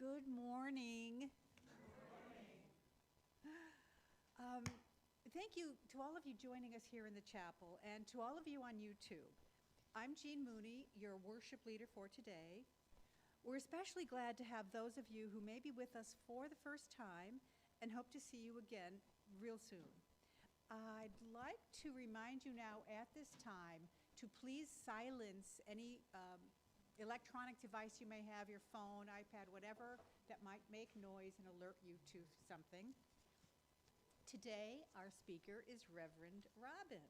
Good morning. Thank you to all of you joining us here in the chapel and to all of you on YouTube. I'm Jean Mooney, your worship leader for today. We're especially glad to have those of you who may be with us for the first time and hope to see you again real soon. I'd like to remind you now at this time to please silence any electronic device you may have, your phone, iPad, whatever, that might make noise and alert you to something. Today, our speaker is Reverend Robin.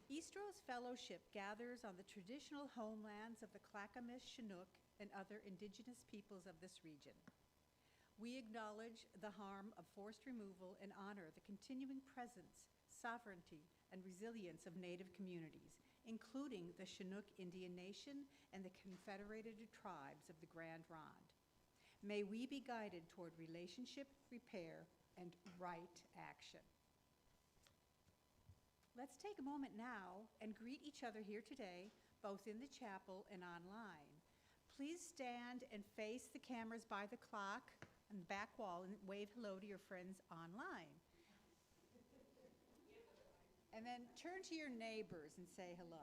Eastrose Fellowship gathers on the traditional homelands of the Clackamas, Chinook, and other indigenous peoples of this region. We acknowledge the harm of forced removal and honor the continuing presence, sovereignty, and resilience of Native communities, including the Chinook Indian Nation and the Confederated Tribes of the Grand Ronde. May we be guided toward relationship, repair, and right action. Let's take a moment now and greet each other here today, both in the chapel and online. Please stand and face the cameras by the clock on the back wall and wave hello to your friends online. And then turn to your neighbors and say hello.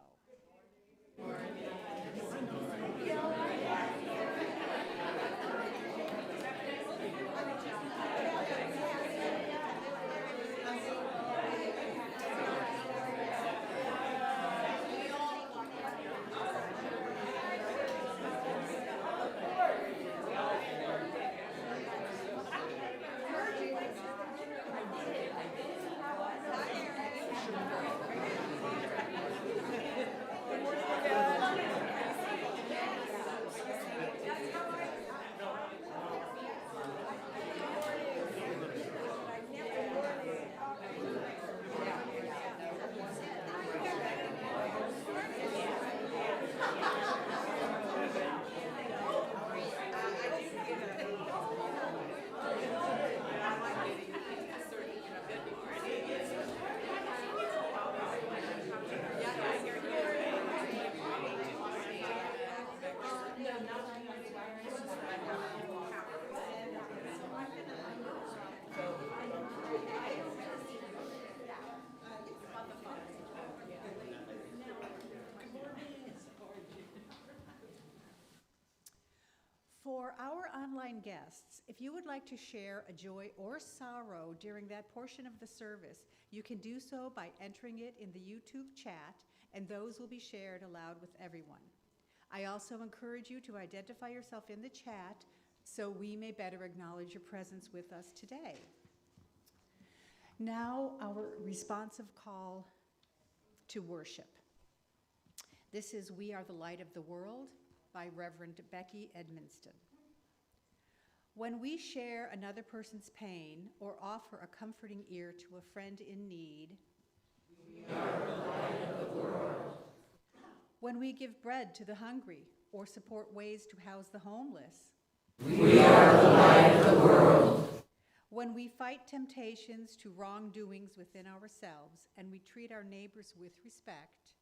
For our online guests, if you would like to share a joy or sorrow during that portion of the service, you can do so by entering it in the YouTube chat, and those will be shared aloud with everyone. I also encourage you to identify yourself in the chat so we may better acknowledge your presence with us today. Now, our responsive call to worship. This is We Are the Light of the World by Reverend Becky Edmonston. When we share another person's pain or offer a comforting ear to a friend in need, we are the light of the world. When we give bread to the hungry or support ways to house the homeless, we are the light of the world. When we fight temptations to wrongdoings within ourselves and we treat our neighbors with respect,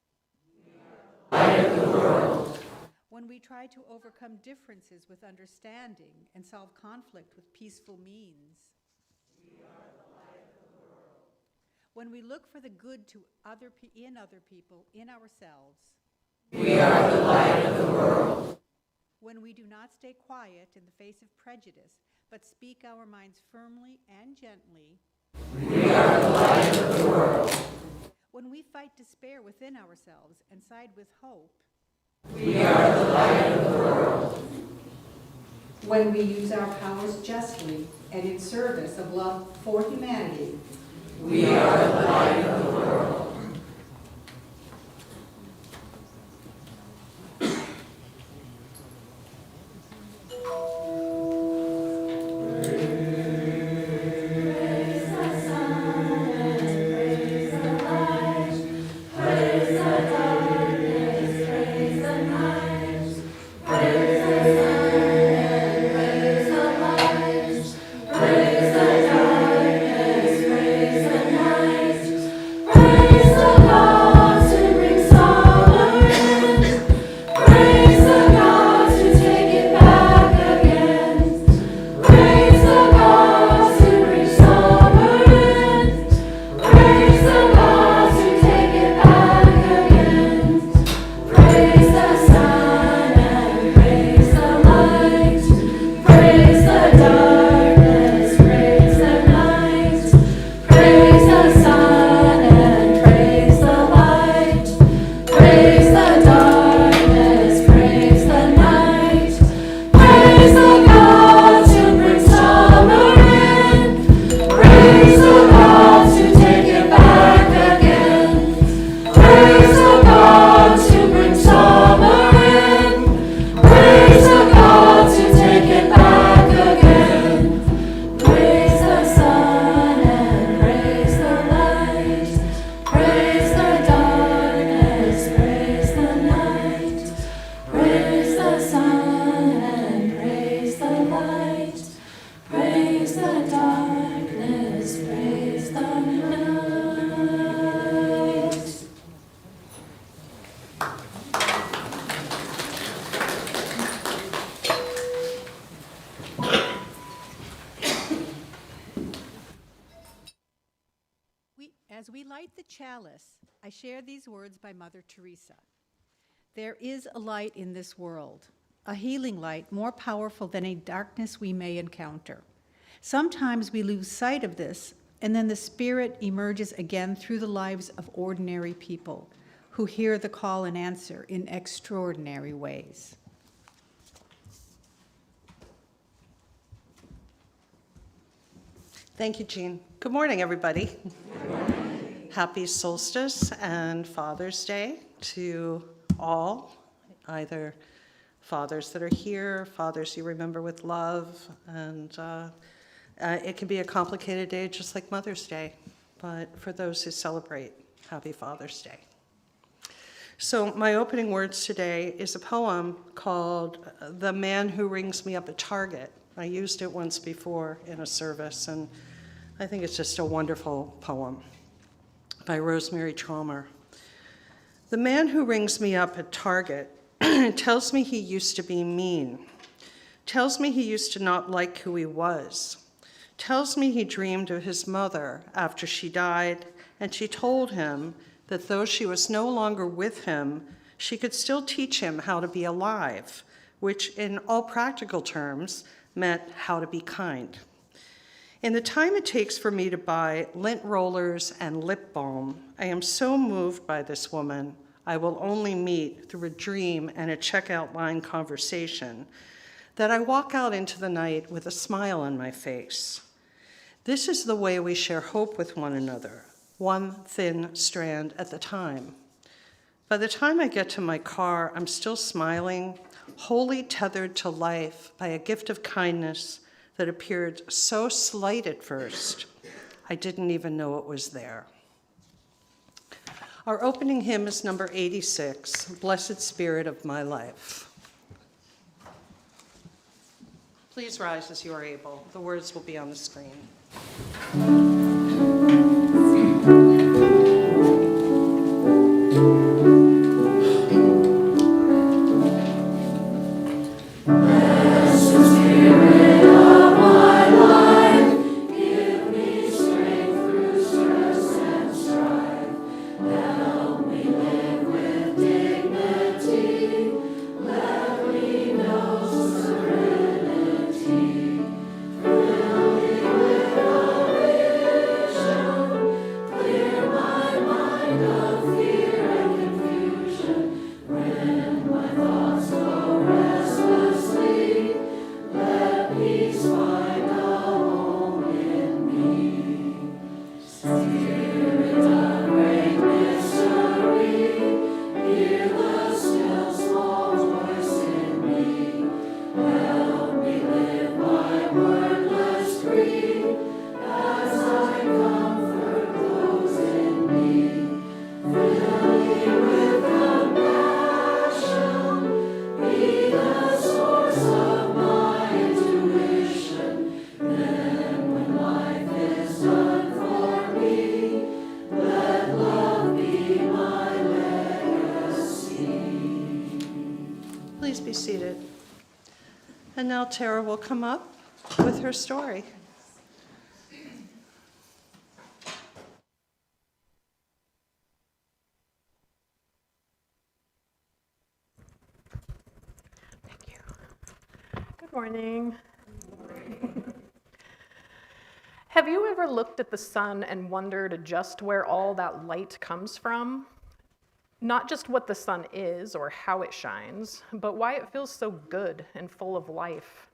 we are the light of the world. When we try to overcome differences with understanding and solve conflict with peaceful means, we are the light of the world. When we look for the good in other people, in ourselves, we are the light of the world. When we do not stay quiet in the face of prejudice, but speak our minds firmly and gently, we are the light of the world. When we fight despair within ourselves and side with hope, we are the light of the world. When we use our powers justly and in service of love for humanity, we are the light of the world. Praise we light the chalice, I share these words by Mother Teresa. There is a light in this world, a healing light more powerful than any darkness we may encounter. Sometimes we lose sight of this, and then the Spirit emerges again through the lives of ordinary people who hear the call and answer in extraordinary ways. Thank you, Jean. Good morning, everybody. Good morning. Happy Solstice and Father's Day to all, either fathers that are here, fathers you remember with love, and it can be a complicated day just like Mother's Day, but for those who celebrate, happy Father's Day. So my opening words today is a poem called The Man Who Rings Me Up at Target. I used it once before in a service, and I think it's just a wonderful poem by Rosemary Traumer. The man who rings me up at Target tells me he used to be mean, tells me he used to not like who he was, tells me he dreamed of his mother after she died, and she told him that though she was no longer with him, she could still teach him how to be alive, which in all practical terms meant how to be kind. In the time it takes for me to buy lint rollers and lip balm, I am so moved by this woman I will only meet through a dream and a checkout line conversation that I walk out into the night with a smile on my face. This is the way we share hope with one another, one thin strand at a time. By the time I get to my car, I'm still smiling, wholly tethered to life by a gift of kindness that appeared so slight at first, I didn't even know it was there. Our opening hymn is number 86, Blessed Spirit of My Life. Please rise as you are able. The words will be on the screen. Please be seated. And now Tara will come up with her story. Thank you. Good morning. Have you ever looked at the sun and wondered just where all that light comes from? Not just what the sun is or how it shines, but why it feels so good and full of life.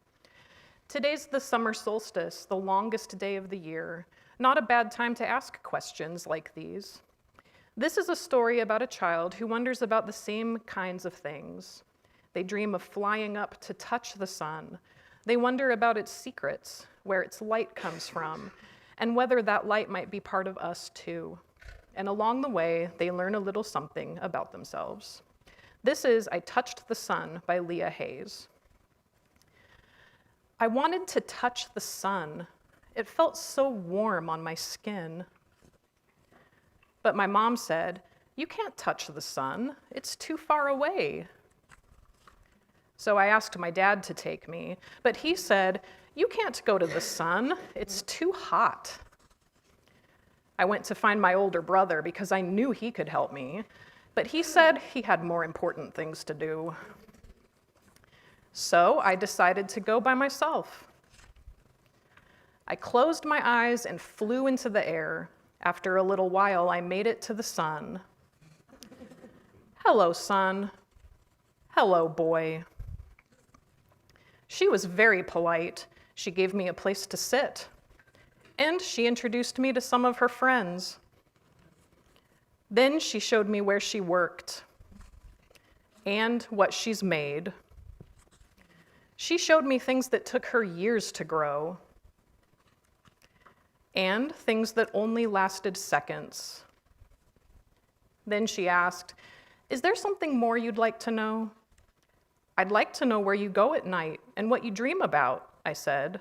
Today's the summer solstice, the longest day of the year. Not a bad time to ask questions like these. This is a story about a child who wonders about the same kinds of things. They dream of flying up to touch the sun. They wonder about its secrets, where its light comes from, and whether that light might be part of us too. And along the way, they learn a little something about themselves. This is I Touched the Sun by Leah Hayes. I wanted to touch the sun. It felt so warm on my skin. But my mom said, "You can't touch the sun. It's too far away." So I asked my dad to take me, but he said, "You can't go to the sun. It's too hot." I went to find my older brother because I knew he could help me, but he said he had more important things to do. So I decided to go by myself. I closed my eyes and flew into the air. After a little while, I made it to the sun. Hello, sun. Hello, boy. She was very polite. She gave me a place to sit. And she introduced me to some of her friends. Then she showed me where she worked and what she's made. She showed me things that took her years to grow and things that only lasted seconds. Then she asked, "Is there something more you'd like to know?" "I'd like to know where you go at night and what you dream about," I said.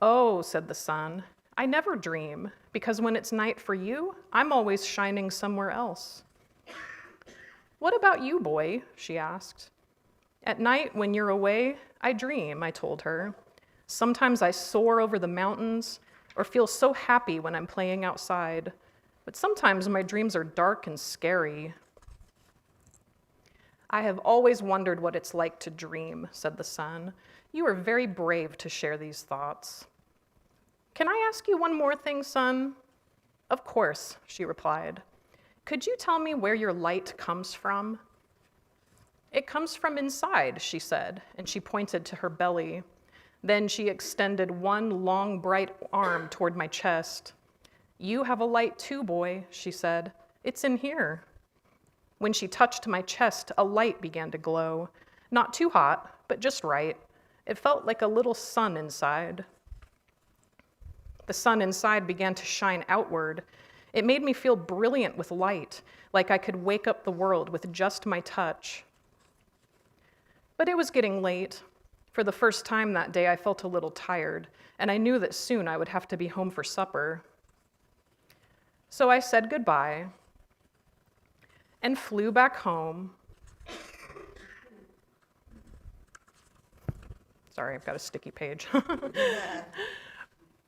"Oh," said the sun, "I never dream, because when it's night for you, I'm always shining somewhere else." "What about you, boy?" she asked. "At night, when you're away, I dream," I told her. "Sometimes I soar over the mountains or feel so happy when I'm playing outside, but sometimes my dreams are dark and scary." "I have always wondered what it's like to dream," said the sun. "You are very brave to share these thoughts." "Can I ask you one more thing, sun?" "Of course," she replied. "Could you tell me where your light comes from?" "It comes from inside," she said, and she pointed to her belly. Then she extended one long, bright arm toward my chest. "You have a light too, boy," she said. "It's in here." When she touched my chest, a light began to glow. Not too hot, but just right. It felt like a little sun inside. The sun inside began to shine outward. It made me feel brilliant with light, like I could wake up the world with just my touch. But it was getting late. For the first time that day, I felt a little tired, and I knew that soon I would have to be home for supper. So I said goodbye and flew back home. Sorry, I've got a sticky page.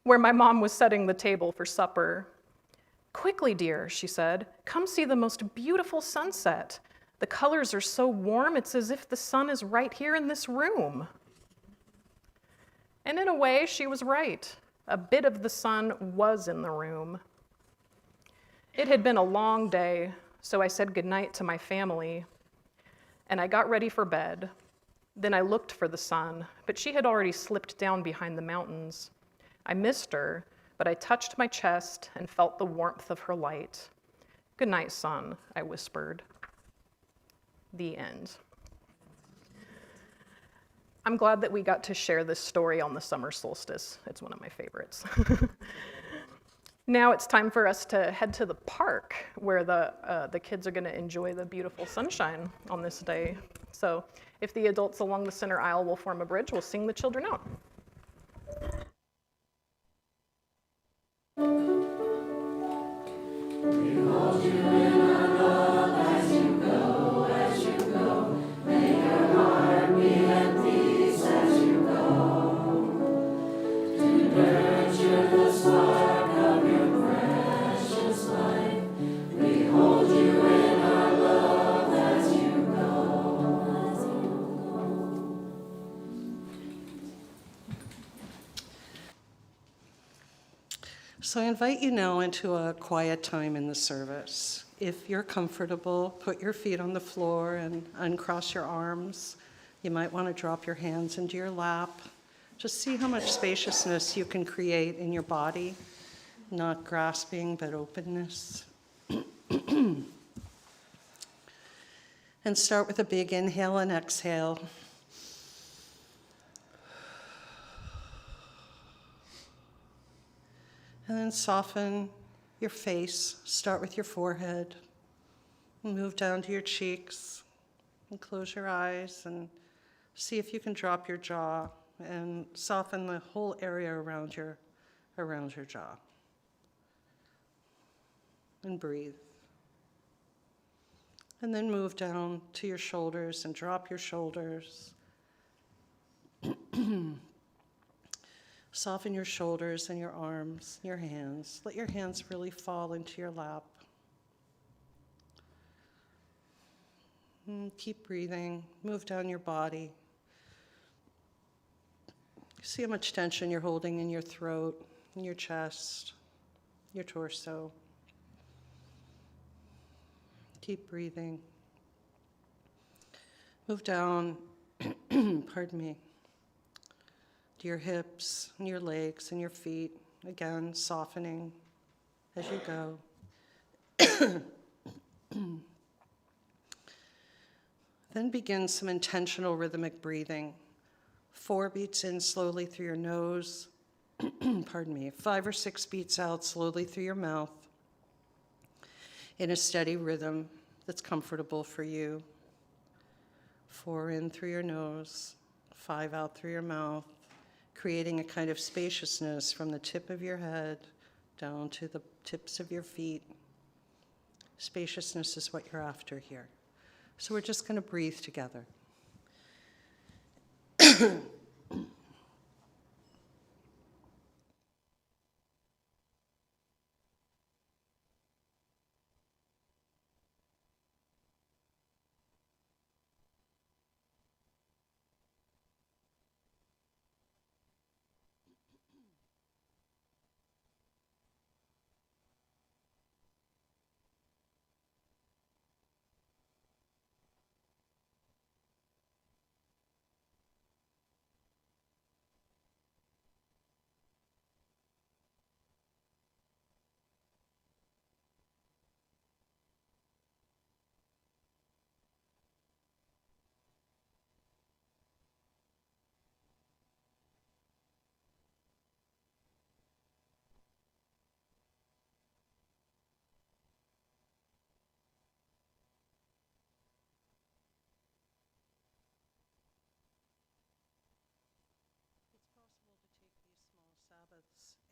Where my mom was setting the table for supper. "Quickly, dear," she said, "come see the most beautiful sunset. The colors are so warm, it's as if the sun is right here in this room." And in a way, she was right. A bit of the sun was in the room. It had been a long day, so I said goodnight to my family, and I got ready for bed. Then I looked for the sun, but she had already slipped down behind the mountains. I missed her, but I touched my chest and felt the warmth of her light. "Good night, sun," I whispered. The end. I'm glad that we got to share this story on the summer solstice. It's one of my favorites. Now it's time for us to head to the park where the kids are going to enjoy the beautiful sunshine on this day. So if the adults along the center aisle will form a bridge, we'll sing the children out. Behold you in our love as you go, may your heart be at peace as you go. To nurture the spark of your precious life, we hold you in our love as you go. So I invite you now into a quiet time in the service. If you're comfortable, put your feet on the floor and uncross your arms. You might want to drop your hands into your lap. Just see how much spaciousness you can create in your body, not grasping, but openness. And start with a big inhale and exhale. And then soften your face. Start with your forehead. Move down to your cheeks. And close your eyes and see if you can drop your jaw and soften the whole area around your jaw. And breathe. And then move down to your shoulders and drop your shoulders. Soften your shoulders and your arms, your hands. Let your hands really fall into your lap. Keep breathing. Move down your body. See how much tension you're holding in your throat, in your chest, your torso. Keep breathing. Move down, pardon me, to your hips and your legs and your feet. Again, softening as you go. Then begin some intentional rhythmic breathing. 4 beats in slowly through your nose. Pardon me. 5 or 6 beats out slowly through your mouth in a steady rhythm that's comfortable for you. 4 in through your nose, 5 out through your mouth, creating a kind of spaciousness from the tip of your head down to the tips of your feet. Spaciousness is what you're after here. So we're just going to breathe together.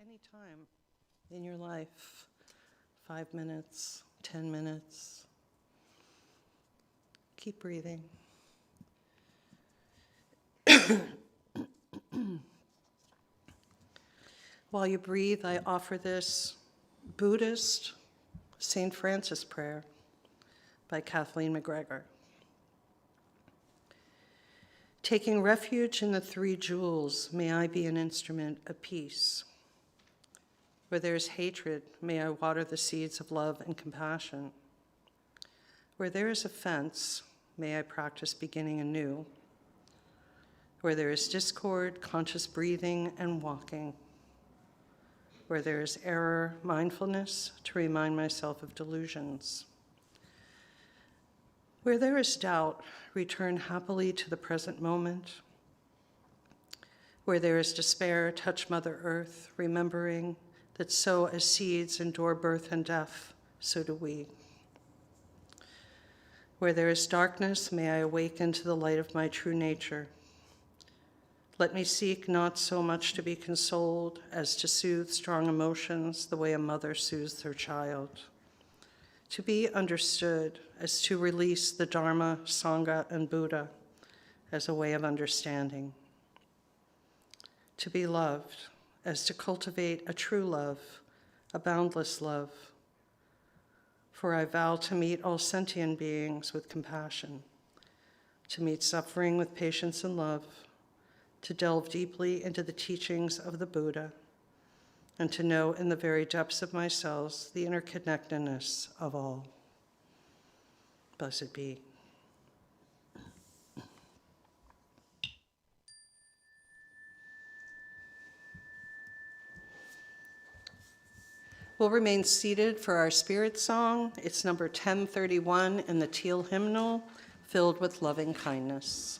Anytime in your life, 5 minutes, 10 minutes. Keep breathing. While you breathe, I offer this Buddhist St. Francis prayer by Kathleen McGregor. Taking refuge in the 3 jewels, may I be an instrument of peace. Where there is hatred, may I water the seeds of love and compassion. Where there is offense, may I practice beginning anew. Where there is discord, conscious breathing and walking. Where there is error, mindfulness, to remind myself of delusions. Where there is doubt, return happily to the present moment. Where there is despair, touch Mother Earth, remembering that so as seeds endure birth and death, so do we. Where there is darkness, may I awaken to the light of my true nature. Let me seek not so much to be consoled as to soothe strong emotions the way a mother soothes her child. To be understood as to release the Dharma, Sangha, and Buddha as a way of understanding. To be loved as to cultivate a true love, a boundless love. For I vow to meet all sentient beings with compassion, to meet suffering with patience and love, to delve deeply into the teachings of the Buddha, and to know in the very depths of my cells the interconnectedness of all. Blessed be. We'll remain seated for our spirit song. It's number 1031 in the Teal hymnal, Filled with Loving Kindness. Kindness.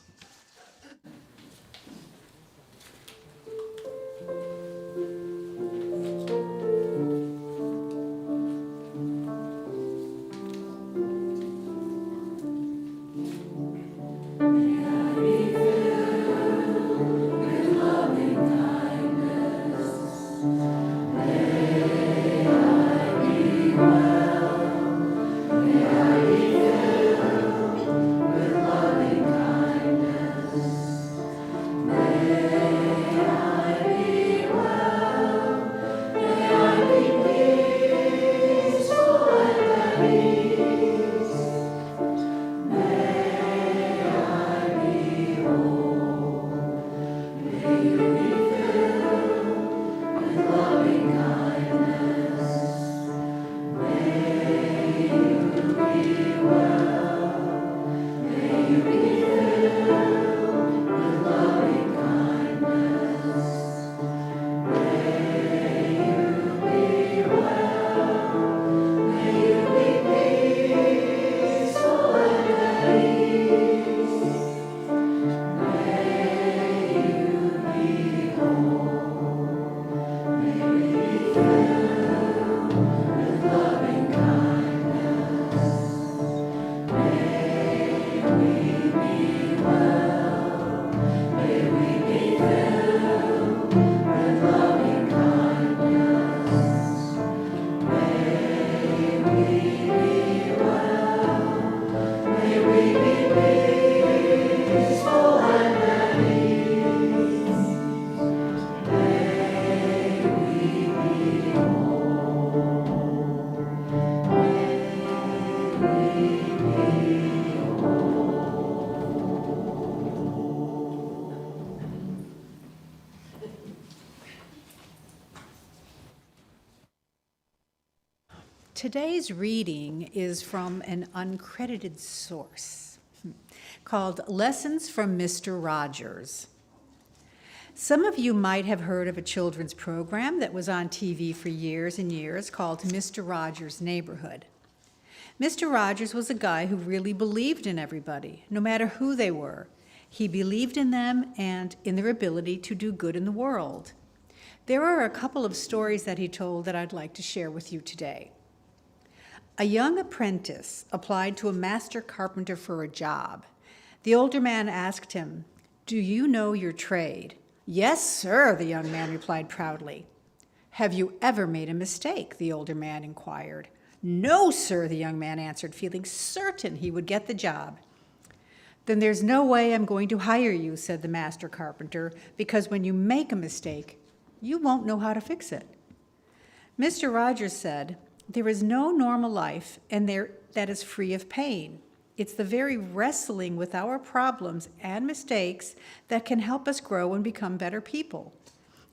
Today's reading is from an uncredited source called Lessons from Mr. Rogers. Some of you might have heard of a children's program that was on TV for years and years called Mr. Rogers' Neighborhood. Mr. Rogers was a guy who really believed in everybody, no matter who they were. He believed in them and in their ability to do good in the world. There are a couple of stories that he told that I'd like to share with you today. A young apprentice applied to a master carpenter for a job. The older man asked him, "Do you know your trade?" "Yes, sir," the young man replied proudly. "Have you ever made a mistake?" the older man inquired. "No, sir," the young man answered, feeling certain he would get the job. "Then there's no way I'm going to hire you," said the master carpenter, "because when you make a mistake, you won't know how to fix it." Mr. Rogers said, "There is no normal life that is free of pain. It's the very wrestling with our problems and mistakes that can help us grow and become better people.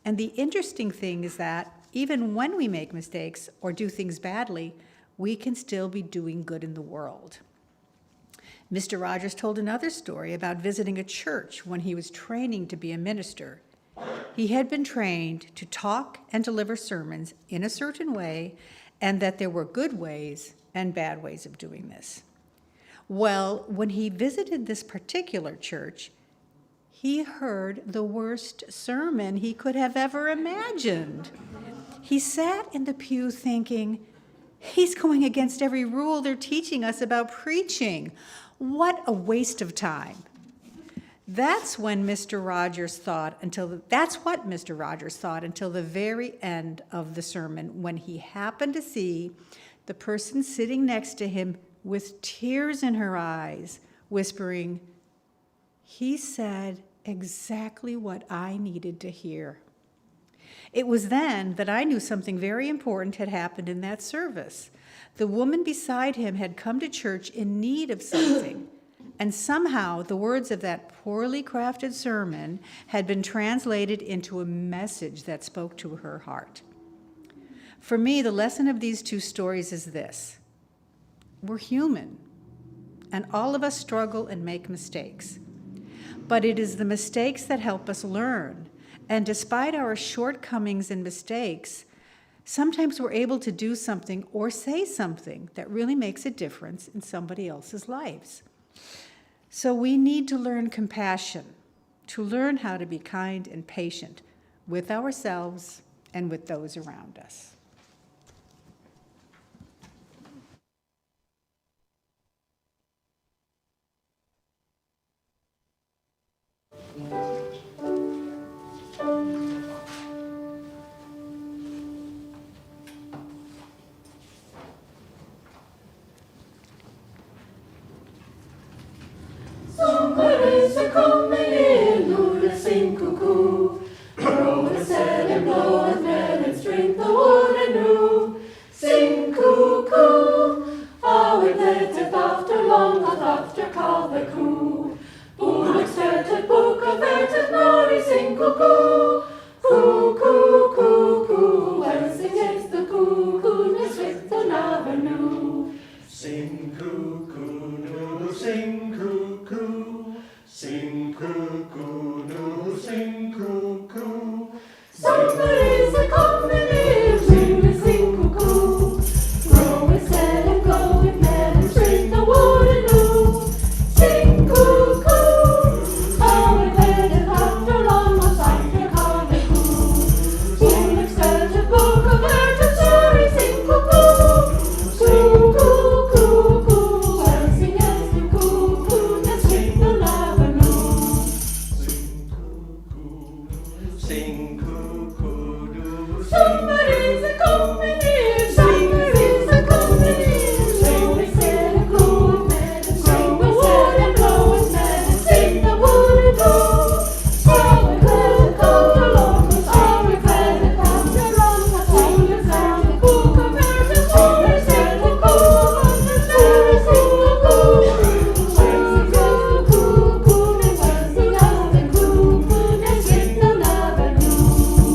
And the interesting thing is that even when we make mistakes or do things badly, we can still be doing good in the world." Mr. Rogers told another story about visiting a church when he was training to be a minister. He had been trained to talk and deliver sermons in a certain way, and that there were good ways and bad ways of doing this. Well, when he visited this particular church, he heard the worst sermon he could have ever imagined. He sat in the pew thinking, "He's going against every rule they're teaching us about preaching. What a waste of time." That's what Mr. Rogers thought until the very end of the sermon, when he happened to see the person sitting next to him with tears in her eyes, whispering, "He said exactly what I needed to hear." It was then that I knew something very important had happened in that service. The woman beside him had come to church in need of something. And somehow the words of that poorly crafted sermon had been translated into a message that spoke to her heart. For me, the lesson of these two stories is this: we're human, and all of us struggle and make mistakes. But it is the mistakes that help us learn. And despite our shortcomings and mistakes, sometimes we're able to do something or say something that really makes a difference in somebody else's lives. So we need to learn compassion, to learn how to be kind and patient with ourselves and with those around us. Sommarens är kommen in, Norden sin kucku. Gråa säden blåa träden strength the water new. Sing cuckoo, how it letteth after long, after call the coo. Book started, book of verted, Nori sing cuckoo. Cuckoo, cuckoo, when sings the cuckoo, the swift and never knew. Sing cuckoo, no, sing cuckoo. Sing cuckoo, no, sing cuckoo. Summer is a coming in, sing cuckoo. Grow with said and go with men and drink the water new. Sing cuckoo, how we played it after long, was after call the coo. Boom extended book of virgin story, sing cuckoo. Cuckoo, cuckoo, well sing as the cuckoo, the sweet will never know. Sing cuckoo, do Summer is a coming in, summer is a coming in. So we said a groove and sing the wood and blow and sing the wood and blow. So we could go along, so we could come along. So we sang the cook of virgin, so we said the cook of the story, sing the cook. When sing the cuckoo, and when sing out the cuckoo, and sing the never knew.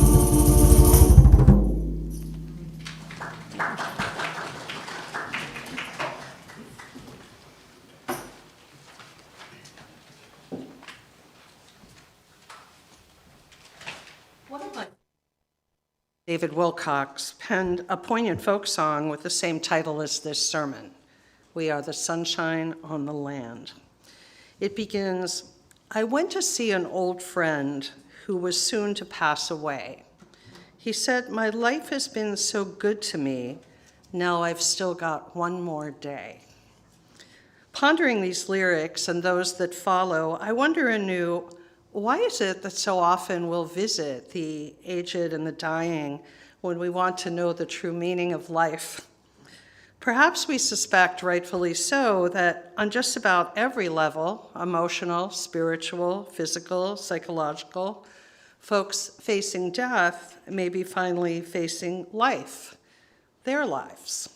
David Wilcox penned a poignant folk song with the same title as this sermon, "We Are the Sunshine on the Land." It begins, "I went to see an old friend who was soon to pass away. He said, 'My life has been so good to me, now I've still got one more day.'" Pondering these lyrics and those that follow, I wonder anew, why is it that so often we'll visit the aged and the dying when we want to know the true meaning of life? Perhaps we suspect, rightfully so, that on just about every level, emotional, spiritual, physical, psychological, folks facing death may be finally facing life, their lives,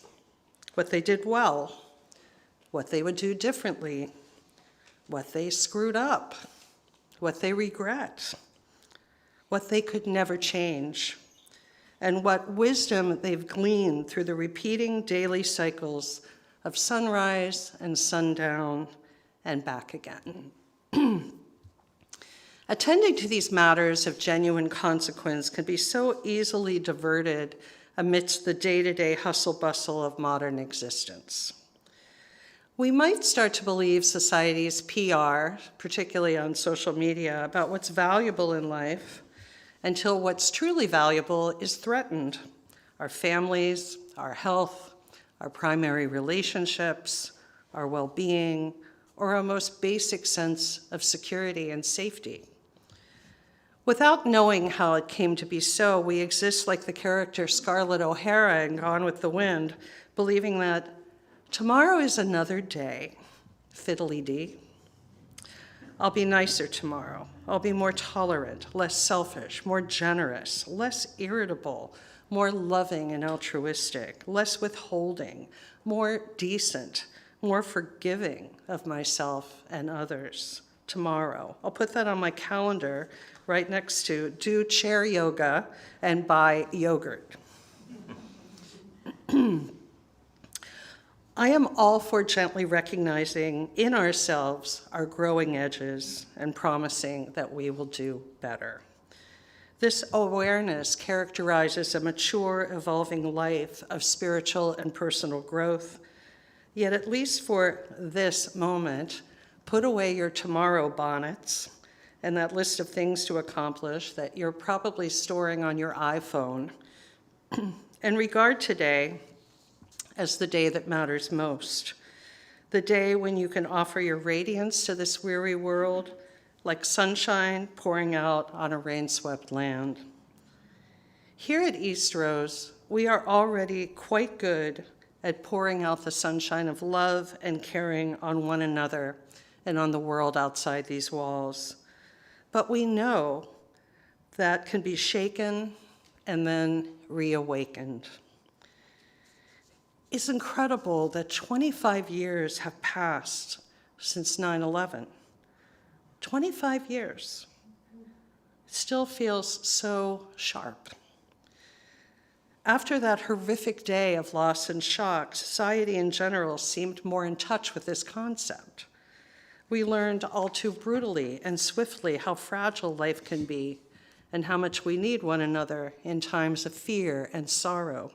what they did well, what they would do differently, what they screwed up, what they regret, what they could never change, and what wisdom they've gleaned through the repeating daily cycles of sunrise and sundown and back again. Attending to these matters of genuine consequence can be so easily diverted amidst the day-to-day hustle-bustle of modern existence. We might start to believe society's PR, particularly on social media, about what's valuable in life until what's truly valuable is threatened. Our families, our health, our primary relationships, our well-being, or our most basic sense of security and safety. Without knowing how it came to be so, we exist like the character Scarlett O'Hara in Gone with the Wind, believing that tomorrow is another day, fiddly-dee. I'll be nicer tomorrow. I'll be more tolerant, less selfish, more generous, less irritable, more loving and altruistic, less withholding, more decent, more forgiving of myself and others tomorrow. I'll put that on my calendar right next to do chair yoga and buy yogurt. I am all for gently recognizing in ourselves our growing edges and promising that we will do better. This awareness characterizes a mature, evolving life of spiritual and personal growth. Yet, at least for this moment, put away your tomorrow bonnets and that list of things to accomplish that you're probably storing on your iPhone, and regard today as the day that matters most, the day when you can offer your radiance to this weary world like sunshine pouring out on a rain-swept land. Here at Eastrose, we are already quite good at pouring out the sunshine of love and caring on one another and on the world outside these walls. But we know that can be shaken and then reawakened. It's incredible that 25 years have passed since 9/11. 25 years. It still feels so sharp. After that horrific day of loss and shock, society in general seemed more in touch with this concept. We learned all too brutally and swiftly how fragile life can be and how much we need one another in times of fear and sorrow.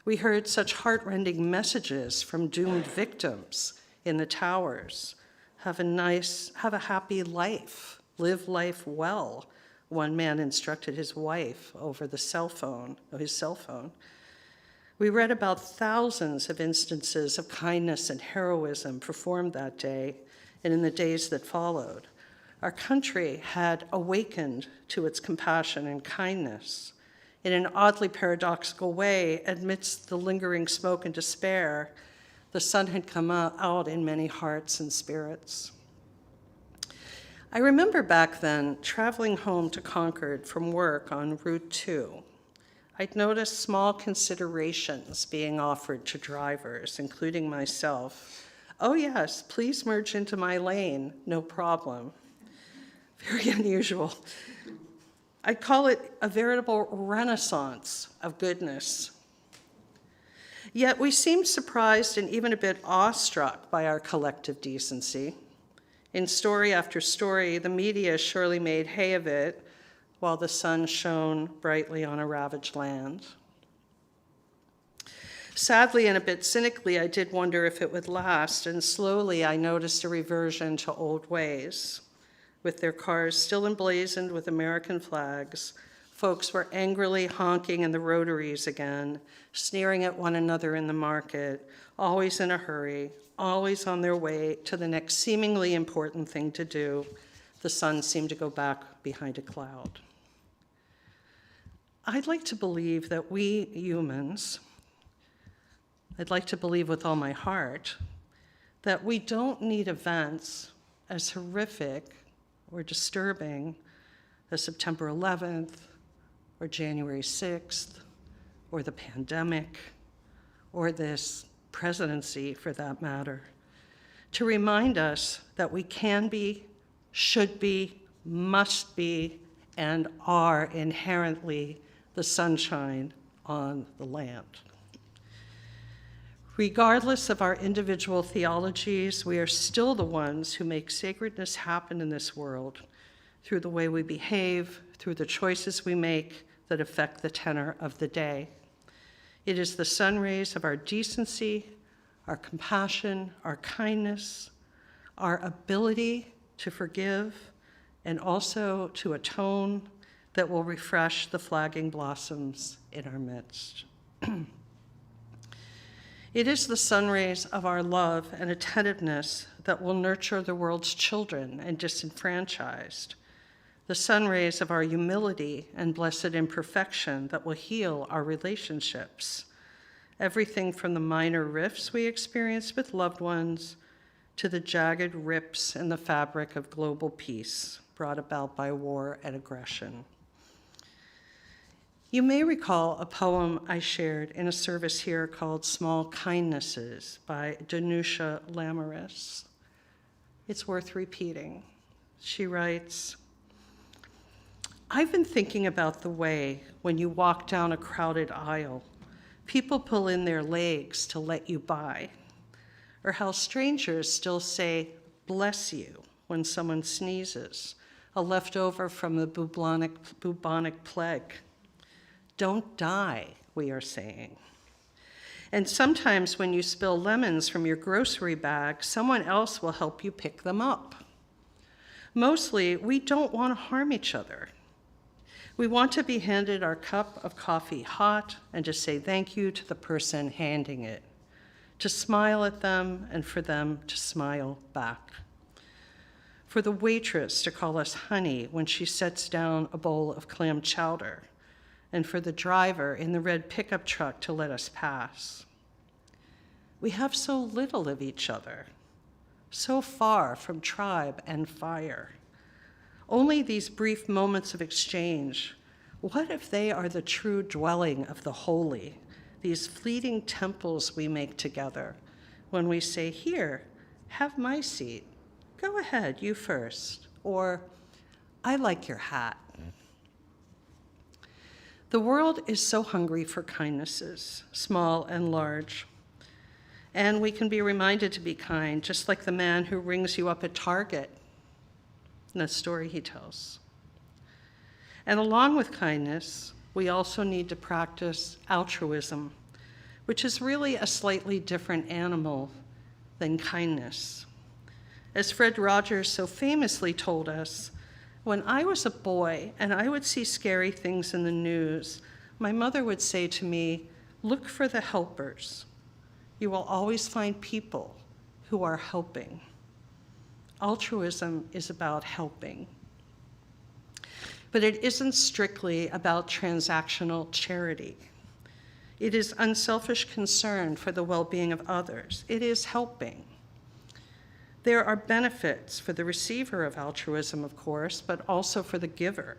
We heard such heartrending messages from doomed victims in the towers. Have a happy life, live life well, one man instructed his wife over his cell phone. We read about thousands of instances of kindness and heroism performed that day and in the days that followed. Our country had awakened to its compassion and kindness. In an oddly paradoxical way, amidst the lingering smoke and despair, the sun had come out in many hearts and spirits. I remember back then traveling home to Concord from work on Route 2. I'd noticed small considerations being offered to drivers, including myself. "Oh yes, please merge into my lane, no problem." Very unusual. I'd call it a veritable renaissance of goodness. Yet we seemed surprised and even a bit awestruck by our collective decency. In story after story, the media surely made hay of it, while the sun shone brightly on a ravaged land. Sadly and a bit cynically, I did wonder if it would last, and slowly I noticed a reversion to old ways. With their cars still emblazoned with American flags, folks were angrily honking in the rotaries again, sneering at one another in the market, always in a hurry, always on their way to the next seemingly important thing to do. The sun seemed to go back behind a cloud. I'd like to believe that we humans, I'd like to believe with all my heart, that we don't need events as horrific or disturbing as September 11th or January 6th or the pandemic or this presidency for that matter, to remind us that we can be, should be, must be, and are inherently the sunshine on the land. Regardless of our individual theologies, we are still the ones who make sacredness happen in this world through the way we behave, through the choices we make that affect the tenor of the day. It is the sun rays of our decency, our compassion, our kindness, our ability to forgive, and also to atone that will refresh the flagging blossoms in our midst. It is the sun rays of our love and attentiveness that will nurture the world's children and disenfranchised, the sun rays of our humility and blessed imperfection that will heal our relationships, everything from the minor rifts we experience with loved ones to the jagged rips in the fabric of global peace brought about by war and aggression. You may recall a poem I shared in a service here called Small Kindnesses by Danusha Lamaris. It's worth repeating. She writes, I've been thinking about the way when you walk down a crowded aisle, people pull in their legs to let you by, or how strangers still say, bless you, when someone sneezes, a leftover from the bubonic plague. Don't die, we are saying. And sometimes when you spill lemons from your grocery bag, someone else will help you pick them up. Mostly, we don't want to harm each other. We want to be handed our cup of coffee hot and to say thank you to the person handing it, to smile at them and for them to smile back. For the waitress to call us honey when she sets down a bowl of clam chowder, and for the driver in the red pickup truck to let us pass. We have so little of each other, so far from tribe and fire. Only these brief moments of exchange, what if they are the true dwelling of the holy, these fleeting temples we make together when we say, here, have my seat, go ahead, you first, or I like your hat. The world is so hungry for kindnesses, small and large. And we can be reminded to be kind, just like the man who rings you up at Target in the story he tells. And along with kindness, we also need to practice altruism, which is really a slightly different animal than kindness. As Fred Rogers so famously told us, when I was a boy and I would see scary things in the news, my mother would say to me, look for the helpers. You will always find people who are helping. Altruism is about helping. But it isn't strictly about transactional charity. It is unselfish concern for the well-being of others. It is helping. There are benefits for the receiver of altruism, of course, but also for the giver.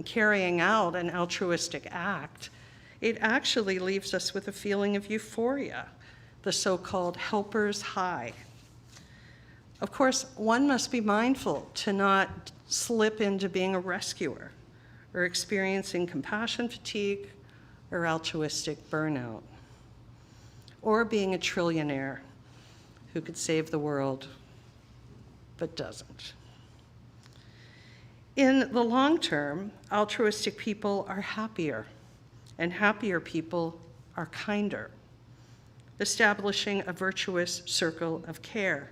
Carrying out an altruistic act, it actually leaves us with a feeling of euphoria, the so-called helper's high. Of course, one must be mindful to not slip into being a rescuer or experiencing compassion fatigue or altruistic burnout, or being a trillionaire who could save the world, but doesn't. In the long term, altruistic people are happier, and happier people are kinder, establishing a virtuous circle of care.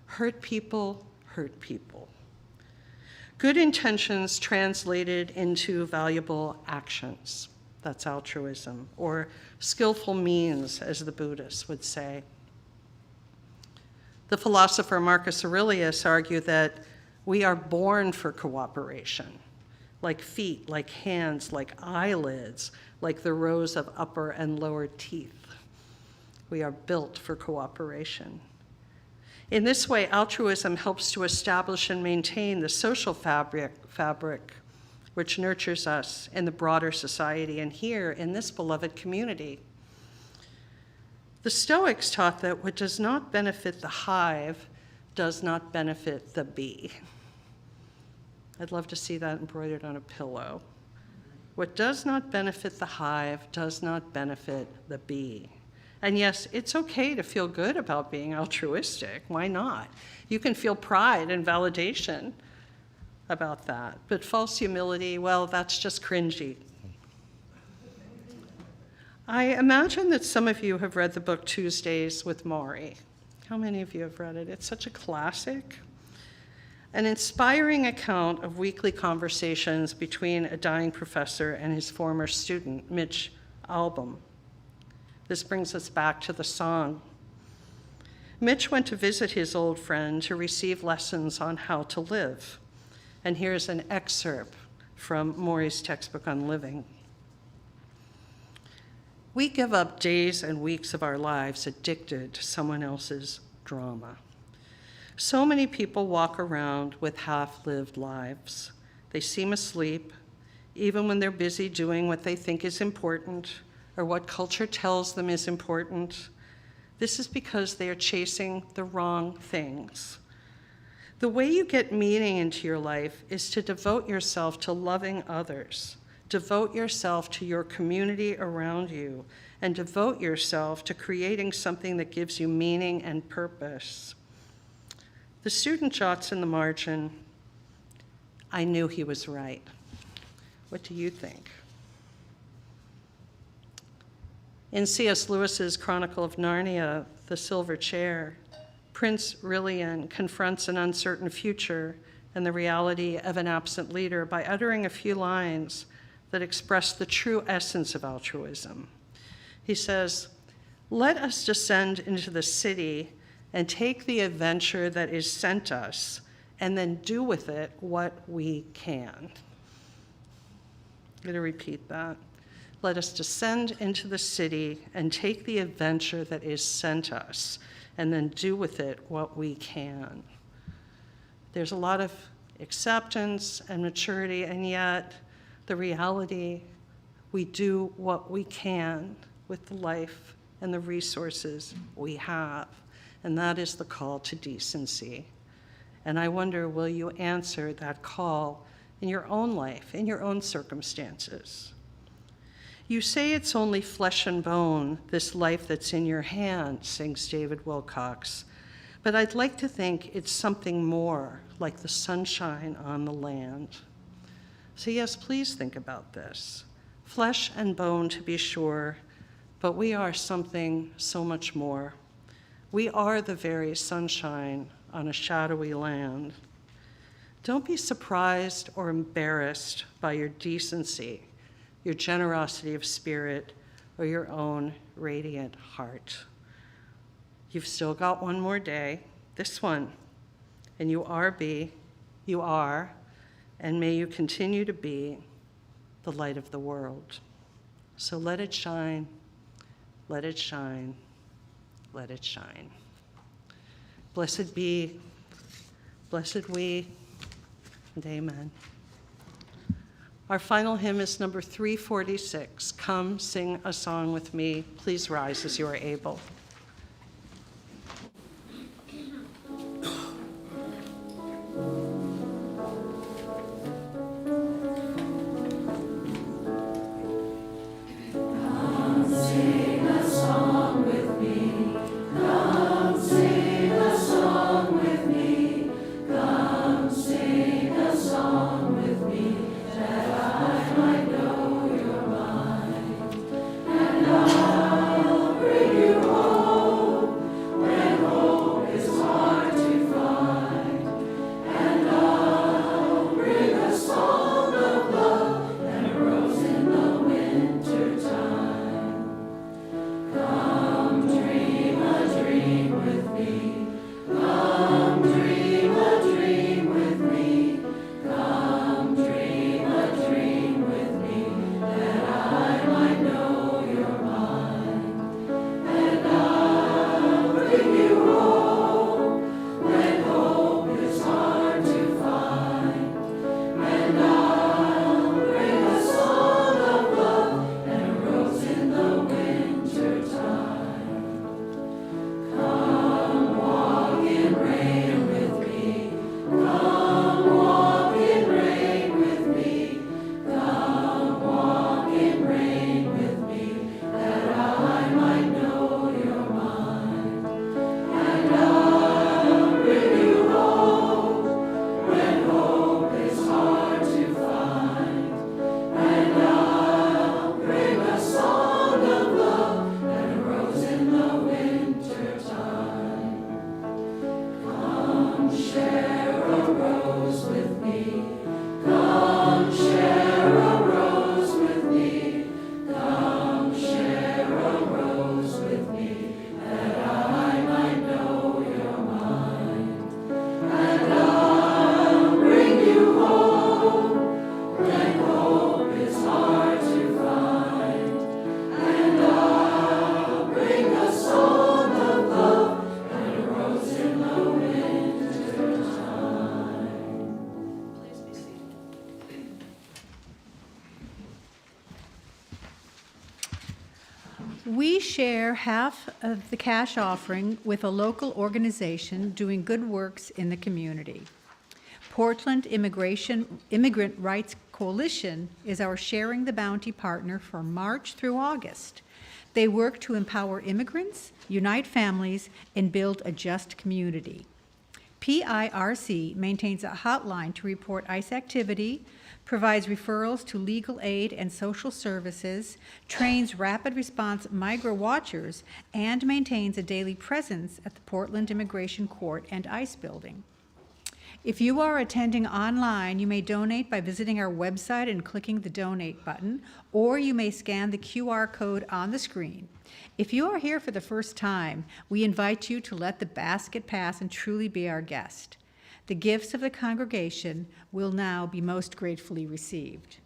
Hurt people hurt people. Good intentions translated into valuable actions. That's altruism, or skillful means, as the Buddhists would say. The philosopher Marcus Aurelius argued that we are born for cooperation, like feet, like hands, like eyelids, like the rows of upper and lower teeth. We are built for cooperation. In this way, altruism helps to establish and maintain the social fabric which nurtures us in the broader society and here in this beloved community. The Stoics taught that what does not benefit the hive does not benefit the bee. I'd love to see that embroidered on a pillow. What does not benefit the hive does not benefit the bee. And yes, it's okay to feel good about being altruistic. Why not? You can feel pride and validation about that. But false humility, well, that's just cringy. I imagine that some of you have read the book Tuesdays with Maury. How many of you have read it? It's such a classic. An inspiring account of weekly conversations between a dying professor and his former student, Mitch Albom. This brings us back to the song. Mitch went to visit his old friend to receive lessons on how to live. And here's an excerpt from Maury's textbook on living. We give up days and weeks of our lives addicted to someone else's drama. So many people walk around with half-lived lives. They seem asleep, even when they're busy doing what they think is important or what culture tells them is important. This is because they are chasing the wrong things. The way you get meaning into your life is to devote yourself to loving others, devote yourself to your community around you, and devote yourself to creating something that gives you meaning and purpose. The student jots in the margin, I knew he was right. What do you think? In C.S. Lewis's Chronicle of Narnia, The Silver Chair, Prince Rilian confronts an uncertain future and the reality of an absent leader by uttering a few lines that express the true essence of altruism. He says, "Let us descend into the city and take the adventure that is sent us, and then do with it what we can." I'm going to repeat that. Let us descend into the city and take the adventure that is sent us, and then do with it what we can. There's a lot of acceptance and maturity, and yet the reality, we do what we can with the life and the resources we have. And that is the call to decency. And I wonder, will you answer that call in your own life, in your own circumstances? You say it's only flesh and bone, this life that's in your hand, sings David Wilcox. But I'd like to think it's something more, like the sunshine on the land. So yes, please think about this. Flesh and bone, to be sure, but we are something so much more. We are the very sunshine on a shadowy land. Don't be surprised or embarrassed by your decency, your generosity of spirit, or your own radiant heart. You've still got one more day, this one, and you are, and may you continue to be the light of the world. So let it shine, let it shine, let it shine. Blessed be, blessed we, and amen. Our final hymn is number 346. Come, sing a song with me. Please rise as you are able. Song We share half of the cash offering with a local organization doing good works in the community. Portland Immigrant Rights Coalition is our Sharing the Bounty partner for March through August. They work to empower immigrants, unite families, and build a just community. PIRC maintains a hotline to report ICE activity, provides referrals to legal aid and social services, trains rapid response migrant watchers, and maintains a daily presence at the Portland Immigration Court and ICE building. If you are attending online, you may donate by visiting our website and clicking the donate button, or you may scan the QR code on the screen. If you are here for the first time, we invite you to let the basket pass and truly be our guest. The gifts of the congregation will now be most gratefully received.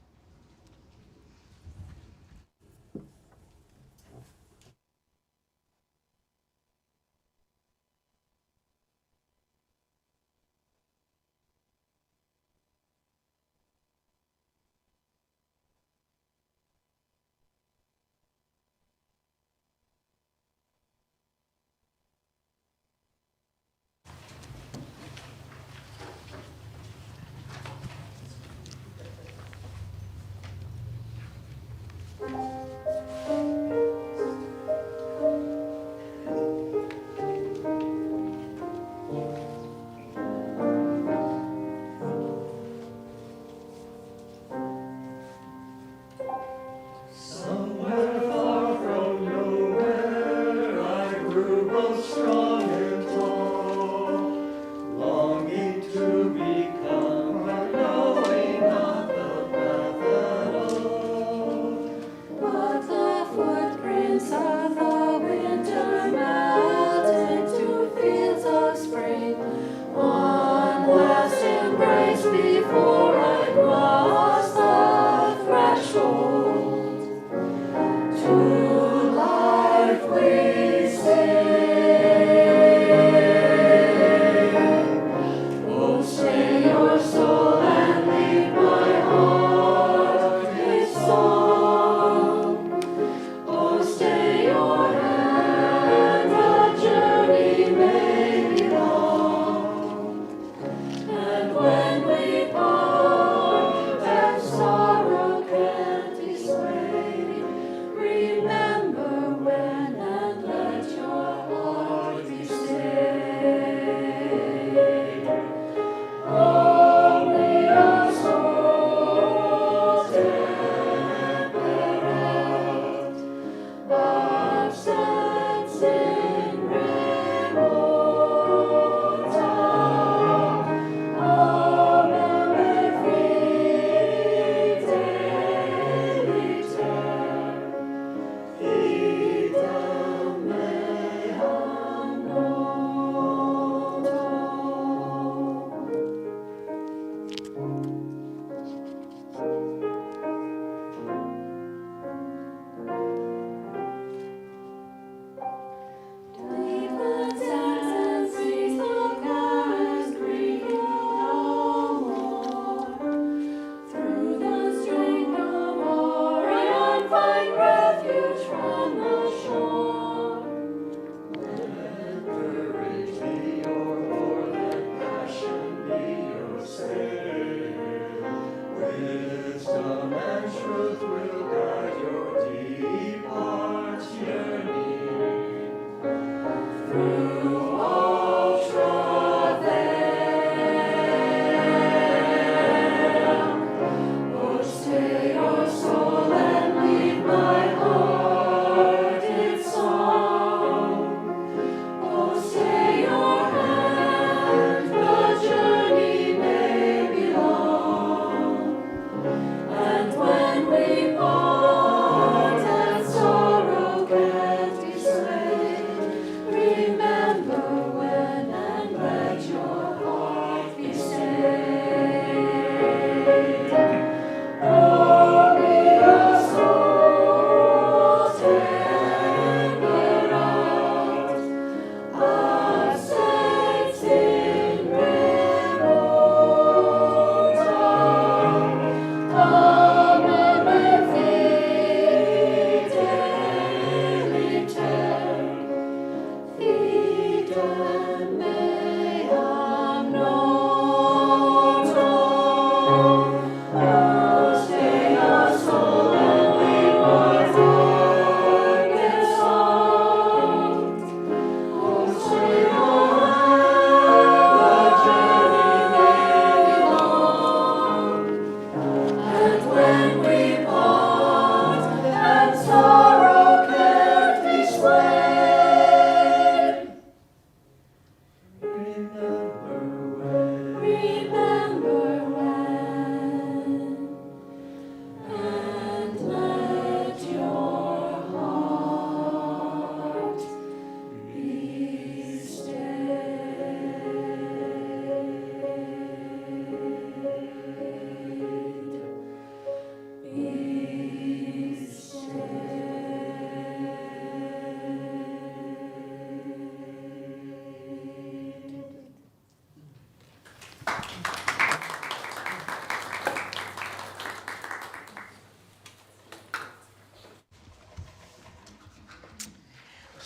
Somewhere far from nowhere, I grew both strong and tall, longing to become, but knowing not the path at all. But the footprints of the winter melted to fields of spring. One last embrace before I cross the threshold. To life we say, oh, stay your soul and leave my heart its song. Oh, stay your hand, the journey may be long. And when we part and sorrow can't dissuade, remember when and let your heart be stayed. Only a soul temperat, absence in remota, amare fide liter, idem meam noto. Deepens and sees the currents creaking no more. Through the stream no more, I find refuge from the shore. Let courage be your oar, let passion be your sail. Wisdom and truth will guide your depart's journey. Through all travail, oh, stay your soul and leave my heart its song. Oh, stay your hand, the journey may be long. And when we part and sorrow can't dissuade, remember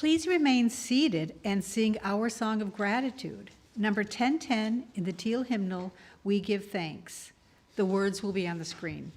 Please remain seated and sing our song of gratitude. Number 1010 in the teal hymnal, We Give Thanks. The words will be on the screen.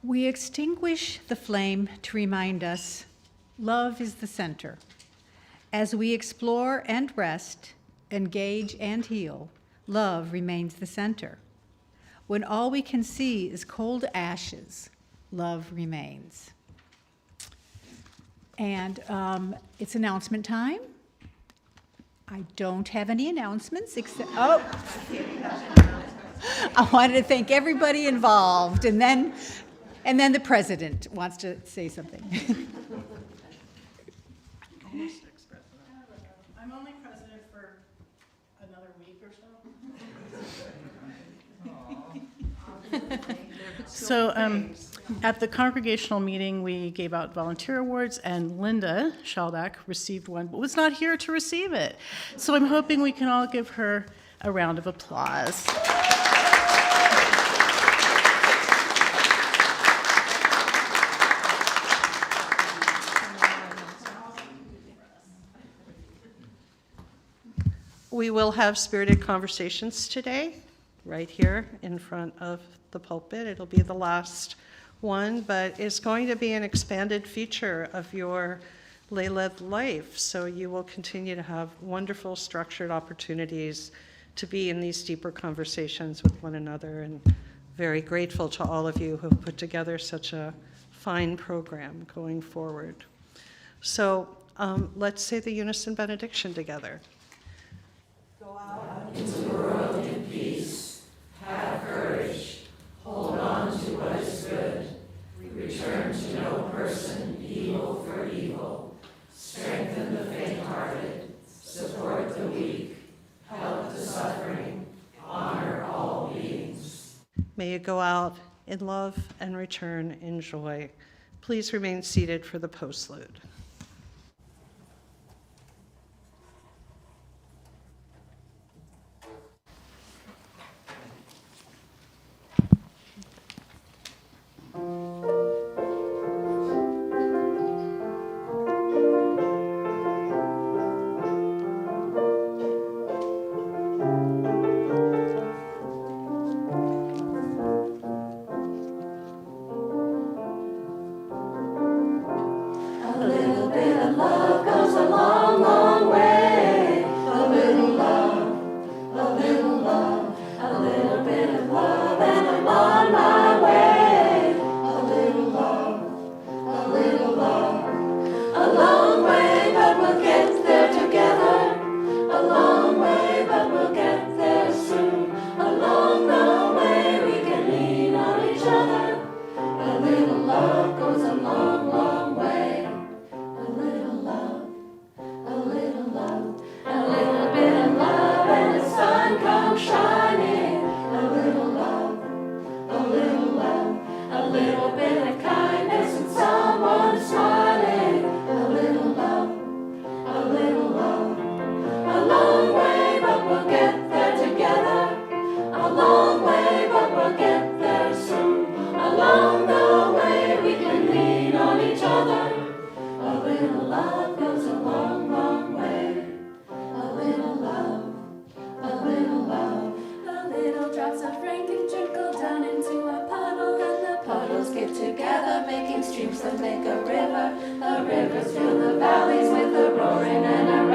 We extinguish the flame to remind us love is the center. As we explore and rest, engage and heal, love remains the center. When all we can see is cold ashes, love remains. And it's announcement time. I don't have any announcements except, I wanted to thank everybody involved, and then the president wants to say something. I'm only president for another week or so. So at the congregational meeting, we gave out volunteer awards, and Linda Shaldak received one, but was not here to receive it. So I'm hoping we can all give her a round of applause. We will have spirited conversations today, right here in front of the pulpit. It'll be the last one, but it's going to be an expanded feature of your lay-led life. So you will continue to have wonderful structured opportunities to be in these deeper conversations with one another, and very grateful to all of you who have put together such a fine program going forward. So let's say the unison benediction together. Go out into the world in peace. Have courage. Hold on to what is good. Return to no person evil for evil. Strengthen the faint-hearted. Support the weak. Help the suffering. Honor all beings. May you go out in love and return in joy. Please remain seated for the postlude. Streams that make a river, the rivers fill the valleys with a roaring and a